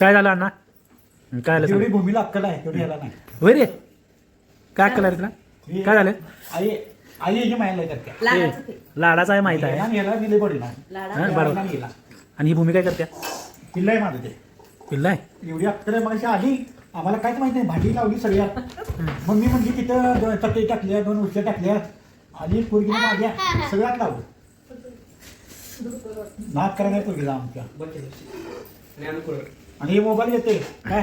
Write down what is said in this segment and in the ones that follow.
काय झालं अण्णा? काय झालं जेवढी सांग. भूमीला अक्कल आहे तेवढी याला नाही. होय रे, काय अक्कल आहे तुला? काय झालं? आई आई हे माहिती करते. लाडाचं ते. लाडाचा आहे माहित आहे. याला दिले पडला लाडा. हा, बरोबर. गेला आणि ही भूमी काय करते? किल्ला आहे माझं ते. पिल्ला आहे. एवढी अक्कल आहे माझी आली. आम्हाला काहीच माहिती नाही. भाजी लावली सगळ्यात. मग मी म्हणजे तिथं चटई टाकल्या 2 उश्या टाकल्या आणि पोरगीला माझ्या सगळ्यात लावलं. नाद करायला पोरगीला आमच्या. आणि हे मोबाईल येते काय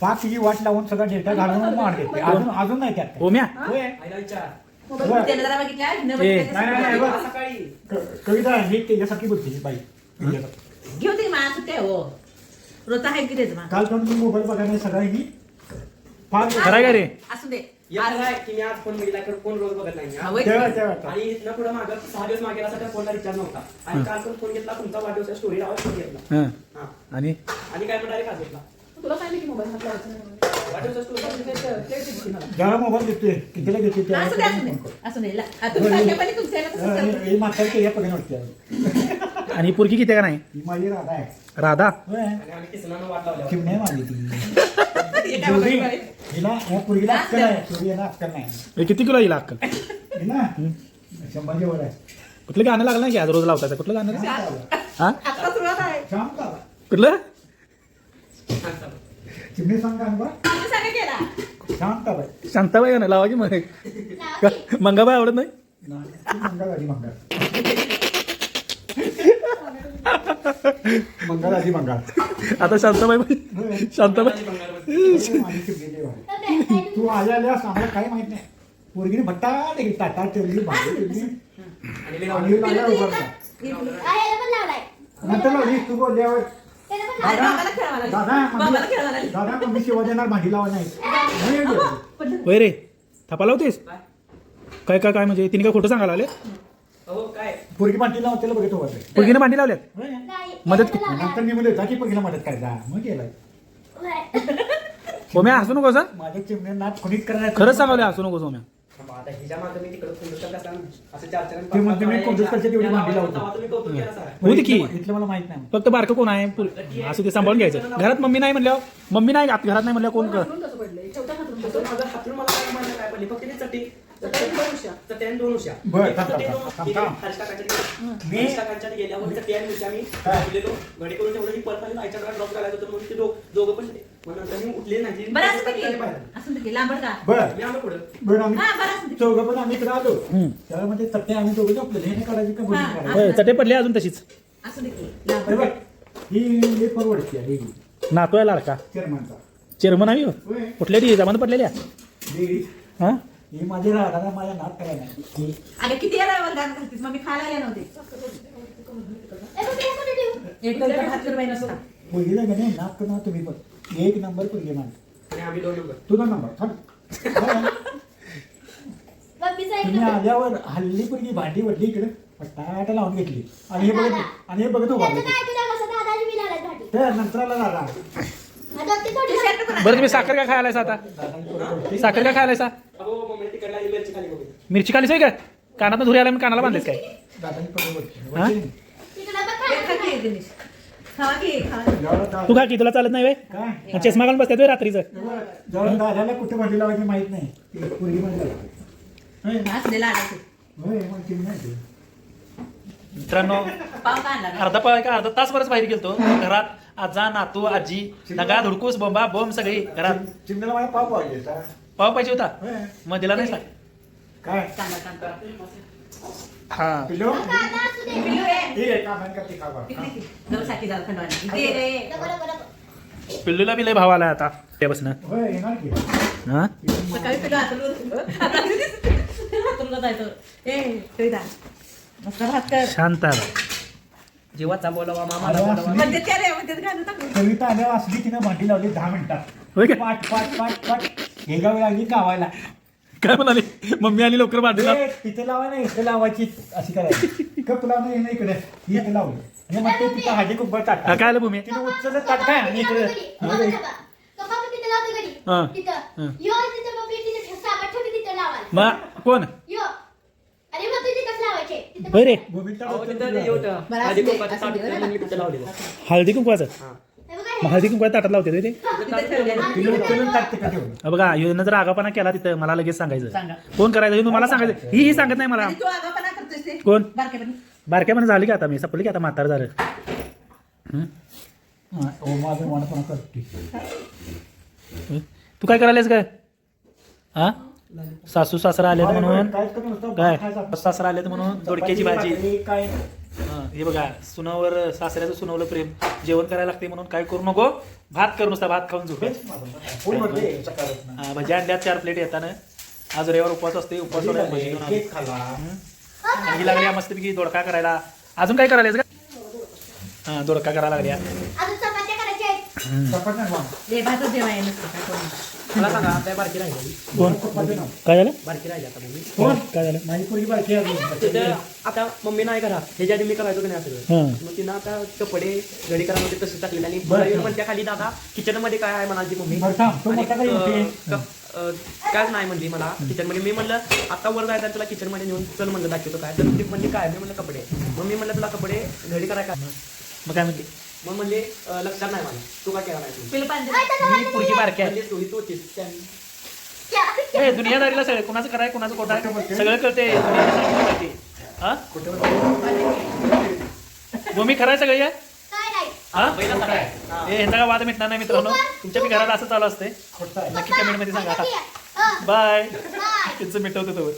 पाच तिची वाट लावून सगळा डेटा घालून मार देते. अजून नाही त्यात ओम्या होय. त्यानं जरा बघितल्या, हिनं ए, बघितल्या, नाही, नाही, सगळं बघ. कविता हे त्याच्यासाठी बोलते ही बाई. घेऊ दे मला सुट्ट्या हो. रोज आहे की तेच मा. काल पण मी मोबाईल बघायला सगळा ही फार खरं काय रे? असू दे. यार काय की मी आज फोन बघितला तर कोण रोज बघत नाही हा, वय तेव्हा की. तेव्हा आणि इथनं पुढे मागं 6 दिवस मागे गेला फोनला रिचार्ज नव्हता आणि काल पण फोन घेतला तुमचा वाढदिवस स्टोरी लावा फोन घेतला हं. हा आणि आणि काय म्हणाले खास घेतला तुला सांगितलं की मोबाईल हात लावायचा नाही. वाढदिवस स्टोरी ज्याला मोबाईल देतोय कितीला घेते असू दे, असू दे. असू दे. तुम्ही सांगेपणी तुमच्या ह्याला तसंच करतो. हे म्हातारी ते या पकडून वाटते. आणि पोरगी किती आहे का नाही? ही माझी राधा आहे. राधा. होय. आणि आम्ही किसनानं वाट लावल्या चिमणी आहे माझी ती. हे काय जेवढी बघायला? हिला या पोरगीला अक्कल आहे. पोरगी यांना अक्कल नाही. हे किती किलो येईल अक्कल? हिला 100 वर आहे. कुठलं गाणं लागलं नाही की आज रोज लावतायचं? कुठलं गाणं रे? हा? आता सुरुवात आहे. शांत आला. कुठलं? चिमणी सांग का बा तुम्ही सांगा केला. शांत आला. शांताबाई गाणं लावा की मग. मंगाबाई आवडत नाही? मंगल आधी मंगल मंगल आधी मंगल. आता शांताबाई शांताबाई तू आल्यास आम्हाला काही माहित नाही. पोरगीने भट्टा टाटा ठेवली भाजी ठेवली आणि लागला उभारला. नंतर लावली तू बोलल्यावर आणि बाबाला खेळवायला लागली. दादा बाबाला खेळवायला लागली. दादा मम्मी शिवा देणार भाजी लावा नाही. होय रे, थपा लावतेस काय काय काय म्हणजे तिने काय खोटं सांगायला आले? हो काय पोरगी भांडी लावा त्याला बघत होते. पोरगीने भांडी लावल्यात मदत. नंतर मी म्हणले जाती पोरगीला मदत करायचा मग गेलाय. ओम्या हसू नको असं. माझ्या चिमण्यांना खुणीत करायचं खरंच सांगावले, हसू नको ओम्या. आता हिच्या मागं मी तिकडे कुंडूसकर कसा असं 4-4 ते म्हणते मी कुंडूसकरच्या तेवढी भांडी लावतो. तेव्हा तुम्ही कौतुक केलं सर होती की. इथलं मला माहित नाही. फक्त बारकं कोण आहे असं ते सांभाळून घ्यायचं. घरात मम्मी नाही म्हणल्यावर मम्मी नाही, घरात नाही म्हणल्यावर कोण कर. कसं पडलंय? शेवटा हातरून तो माझा हातून मला काय म्हणलं काय पडली फक्त ती चटी त्याने 2 उश्या बरं, थांब, थांब, थांब. हर्षकाकांच्या गेल्यावर चटी आणि उश्या मी गेलेलो घडी करून ठेवलं मी परत आली आईच्या ड्रॉप करायचं होतं म्हणून ते दोघं पण मग नंतर मी उठले नाही बरं असं की असं की लांबड का? बरं मी आलो पुढं बरं आम्ही हा, बरं असं की. चौघं पण आम्ही इकडे आलो. हम्म. त्याला म्हणजे चट्टे आम्ही दोघं झोपलेले. हे नाही करायची का बोलणी हा, करायची. होय, चटे पडले अजून तशीच. असं की हे लांबड. बघ, ही परवडते ही नातोय लाडका चेअरमनचा. चेअरमन आहे हो. होय. कुठल्या डी जमानं पडलेल्या? ही हा ही माझी राधा माझ्या नात करायला नाही. अगं किती वेळा वरदान घालतीस? मग मी खायला आले नव्हते. एक तर हात कर बाई नसता. मुलगीला का नाही नात करणार तुम्ही पण 1 नंबर पोरगी मान. आणि आम्ही 2 नंबर तुझा नंबर थांब. तुम्ही आल्यावर हल्ली पोरगी भांडी वडली इकडे पटाटा लावून घेतली आणि हे बघत उभारले. ते नंतर आला दादा. तू शर्ट पण बरं, तुम्ही साखर काय खायला आता? दादानी परत ओळखली. साखर काय खायला? अहो मम्मी तिकडला आली मिरची खाली बघू मिरची खालीच आहे का? कानात धुरी आला कानाला बांधलेस काय? दादानी परत ओळखली. हा? खा की दिनेश. खावा की खावा. तू काय की तुला चालत नाही वे? काय चष्मा घालून बसतात वे रात्रीचं. जवळ दादाला कुठे भांडी लावायची माहित नाही. ती पोरगी भांडी लावायची. असं दे लाडाचं. होय मग चिमणी नाही ती. मित्रांनो, पाव का आणला? अर्धा तासभरच बाहेर गेलतो. घरात आजा नातू आजी नगा धुडकूस बोंबा बोंब सगळी घरात. चिमणीला मला पाव पाहिजे होता. पाव पाहिजे होता होय. मग दिला नाही सांग. काय कांदा. हा पिल्लू पिल्लू रे. ठीक आहे का बंद करते का बरं. इकडे की. जरा साठी जरा थंड व्हायला. दे रे. पिल्लूला बी लय भाव आला आता त्यापासून. होय येणार की हा सकाळी पिल्लू हातरून जायचं. ए कविता मस्त भात कर. शांत आहे. जीवाचा बोलावा अरे मामाला वा, बोलावा म्हणजे त्या रे म्हणजे घालून टाकून. कविता आल्यावर असली तिनं भांडी लावली 10 मिनिटात. होय काय? पाट पाट पाट पाट हे गावी लागली गावायला. काय म्हणाली मम्मी आली लवकर भांडीला. ए, तिथे लावा नाही इथे लावायची अशी करायची. कप लावणं हे नाही इकडे ही इथे लावली. हे म्हणते तिथं हाजी कुंभर हा, टाक. काय आलं भूमी? तिने उचललं ताट काय आणि इकडे मग कोण होय रे? भूमिका अहो, उचलली तिथं तिला. हे होतं. बरं, आधी असू दे, कोपाचं असू दे, ताट बरं. मी तिथं लावलेलं हळदी कुंकवाचं. हा मग हळदी कुंकू ताटात लावते ते तिथे ठेवलेलं. तिला उचलून ताट तिकडे ठेवलं. बघा योजना जर आगापणा केला तिथं मला लगेच सांगायचं सांगा. कोण करायचं हे तुम्हाला सांगायचं ही सांगत नाही मला आणि तू आगापणा करतोस ते कोण? बारकेपणी. बारक्यापणे झाली की आता मी सपली की आता म्हातार झालं हा, ओ माझं मनपणा करते. तू काय करायलास काय हा सासू सासरा आलेत म्हणून काहीच करू नुसतं काय खायचं. सासरा आलेत म्हणून दोडक्याची भाजी भाकरी काय हा, हे बघा सुनावर सासऱ्याचं सुनावलं प्रेम जेवण करायला लागते म्हणून काय करू नको भात करू नुसता भात खाऊन झोपे पोट भरले सकाळपासून. भजी आणल्यात 4 प्लेट येताना आज रविवार उपवास असते उपवास सोडायला भजी घेऊन आलो. केक खाल्ला. आणि ही लागली मस्तपैकी दोडका करायला अजून काय करायला हा दोडका करायला लागल्या चपात्या नाही बाबा. हे भातच जेवाय नसतं काय कोणी. मला सांगा आता बारकी राहिली कोण चपात्या नाही. काय झालं बारकी राहिली आता मम्मी कोण काय झालं माझी पोरगी बारकी आहे अजून. तिथं आता मम्मी नाही घरात ह्याच्या आधी मी करायचो की नाही सगळं हा मग तिनं आता कपडे घडी करामध्ये तसं टाकलेलं आणि बरं. मला म्हणत्या खाली दादा किचन मध्ये काय आहे म्हणाली मम्मी बरं थांब, तो आणि, मोठा काही होते. काय नाही म्हणली मला किचन मध्ये मी म्हणलं आता वर जायचं तुला किचन मध्ये नेऊन चल म्हणलं दाखवतो काय तर ती म्हणली काय मी म्हणलं कपडे मग मी म्हणलं तुला कपडे घडी कराय काय मग काय म्हणते मग म्हणले लक्षात नाही मला तू काय केला नाही पिलं पाणी दे. मी पुरगी बारकी आहे म्हणले तू होतीस ए, दुनियादारीला सगळं कुणाचं कराय कुणाचं खोटा सगळं कळते दुनियादारी माहिती. हा मग मी खराय सगळं या हा पहिला सगळं आहे. हे ह्यांचा काय वाद मिटणार नाही मित्रांनो तुमच्या बी घरात असं चालू असते खोटं आहे. नक्की कमेंट मध्ये सांगा बाय तिचं मिटवतो तो